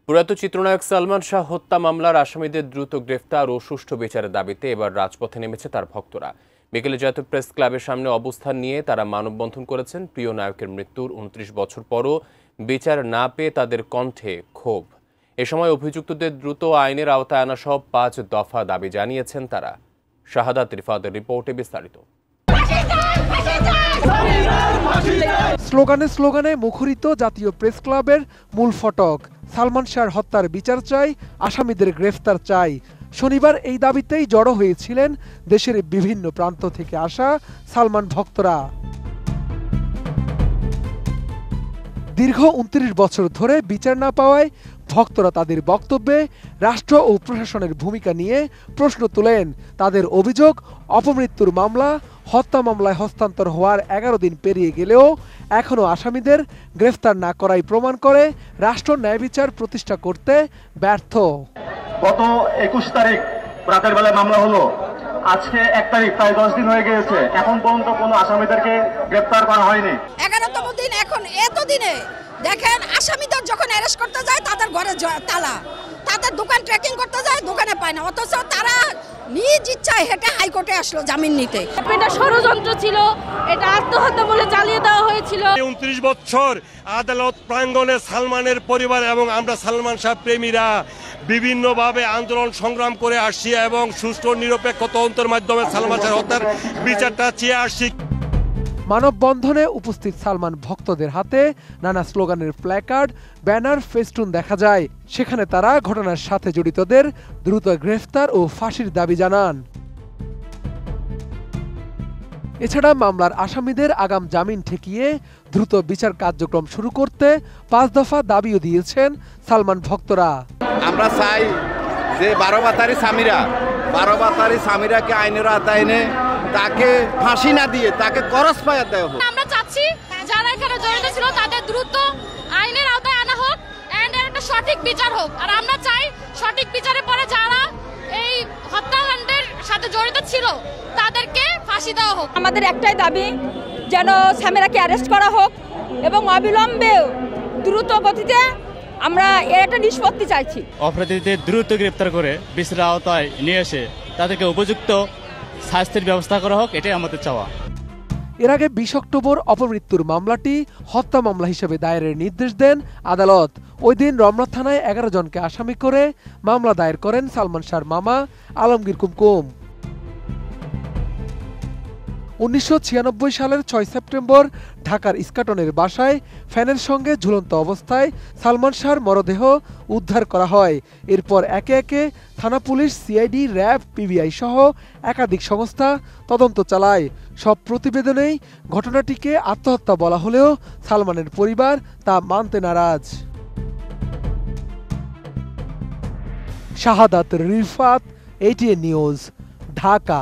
প্রয়াত চিত্রনায়ক সালমান শাহ হত্যা মামলার আসামিদের দ্রুত গ্রেফতার ও সুষ্ঠু বিচারের দাবিতে এবার রাজপথে নেমেছে তার ভক্তরা। বিকেলে জাতীয় প্রেস ক্লাবের সামনে অবস্থান নিয়ে তারা মানববন্ধন করেছেন। প্রিয় নায়কের মৃত্যুর 29 বছর পরও বিচার না পেয়ে তাদের কণ্ঠে ক্ষোভ। এ সময় অভিযুক্তদের দ্রুত আইনের আওতায় আনা সহ 5 দফা দাবি জানিয়েছেন তারা। শাহাদাত রিফাতের রিপোর্টে বিস্তারিত। স্লোগানে স্লোগানে মুখরিত জাতীয় প্রেস ক্লাবের মূল ফটক। সালমান শাহর হত্যার বিচার চাই, আসামিদের গ্রেফতার চাই। শনিবার এই দাবিতেই জড়ো হয়েছিলেন দেশের বিভিন্ন প্রান্ত থেকে আসা সালমান ভক্তরা। দীর্ঘ 29 বছর ধরে বিচার না পাওয়ায় ভক্তরা তাদের বক্তব্যে রাষ্ট্র ও প্রশাসনের ভূমিকা নিয়ে প্রশ্ন তোলেন। তাদের অভিযোগ, অপমৃত্যুর মামলা হত্যা মামলায় হস্তান্তর হওয়ার 11 দিন পেরিয়ে গেলেও এখনও আসামিদের গ্রেফতার না করাই প্রমাণ করে রাষ্ট্র ন্যায় বিচার প্রতিষ্ঠা করতে ব্যর্থ। গত 21 তারিখ রাতের বেলায় মামলা হলো, আজকে 1 তারিখ, প্রায় 10 দিন হয়ে গিয়েছে, এখন পর্যন্ত কোনো আসামিদেরকে গ্রেফতার করা হয়নি। 11তম দিন, এখন এতদিনে দেখেন আসামিদের যখন অ্যারেস্ট করতে যায় তাদের ঘরে তালা, তাদের দোকান ট্রেকিং করতে যায়, দোকানে পায় না, অথচ তারা নিজ ইচ্ছায় হেঁটে হাইকোর্টে আসলো জামিন নিতে। এটা ষড়যন্ত্র ছিল, এটা আত্মহত্যা বলে চালিয়ে দেওয়া হয়েছিল। 29 বছর আদালত প্রাঙ্গণে সালমানের পরিবার এবং আমরা সালমান শাহ প্রেমীরা বিভিন্নভাবে আন্দোলন সংগ্রাম করে আসছি এবং সুষ্ঠু নিরপেক্ষ তদন্তের মাধ্যমে সালমান শাহ হত্যার বিচারটা চেয়ে আসছি। মানববন্ধনে উপস্থিত সালমান ভক্তদের হাতে নানা স্লোগানের প্ল্যাকার্ড, ব্যানার, ফেস্টুন দেখা যায়। সেখানে তারা ঘটনার সাথে জড়িতদের দ্রুত গ্রেফতার ও ফাঁসির দাবি জানান। এছাড়া মামলার আসামিদের আগাম জামিন ঠেকিয়ে দ্রুত বিচার কার্যক্রম শুরু করতে 5 দফা দাবিও দিয়েছেন সালমান ভক্তরা। আমরা চাই যে 12 বাতারি সামিরাকে আইনের আওতায় এনে তাকে ফাঁসি না দিয়ে তাকে করস ফায়ার দেওয়া হোক। আমরা চাচ্ছি যারা এখানে জড়িত ছিল তাদের দ্রুত আইনের আওতায় আনা হোক এন্ড একটা সঠিক বিচার হোক। আর আমরা চাই সঠিক বিচারের পরে যারা এই হত্যাকাণ্ডের সাথে জড়িত ছিল তাদেরকে ফাঁসি দেওয়া হোক। আমাদের একটাই দাবি, যেন সামিরাকে অ্যারেস্ট করা হোক এবং অবিলম্বে দ্রুত গতিতে আমরা এর একটা নিষ্পত্তি চাইছি। অপরাধীদের দ্রুত গ্রেপ্তার করে বিচারের আওতায় নিয়ে এসে তাদেরকে উপযুক্ত শাস্তির ব্যবস্থা করা হোক, এটাই আমাদের চাওয়া। এর আগে 20 অক্টোবর অপমৃত্যুর মামলাটি হত্যা মামলা হিসেবে দায়েরের নির্দেশ দেন আদালত। ওই দিন রমনা থানায় 11 জনকে আসামি করে মামলা দায়ের করেন সালমান শাহর মামা আলমগীর কুমকুম। 1996 সালের 6 সেপ্টেম্বর ঢাকার ইস্কাটনের বাসায় ফ্যানের সঙ্গে ঝুলন্ত অবস্থায় সালমান শাহর মরদেহ উদ্ধার করা হয়। এরপর একে একে থানা পুলিশ, সিআইডি, র্যাব, পিবিআই সহ একাধিক সংস্থা তদন্ত চালায়। সব প্রতিবেদনেই ঘটনাটিকে আত্মহত্যা বলা হলেও সালমানের পরিবার তা মানতে নারাজ। শাহাদাত রিফাত, ATN নিউজ, ঢাকা।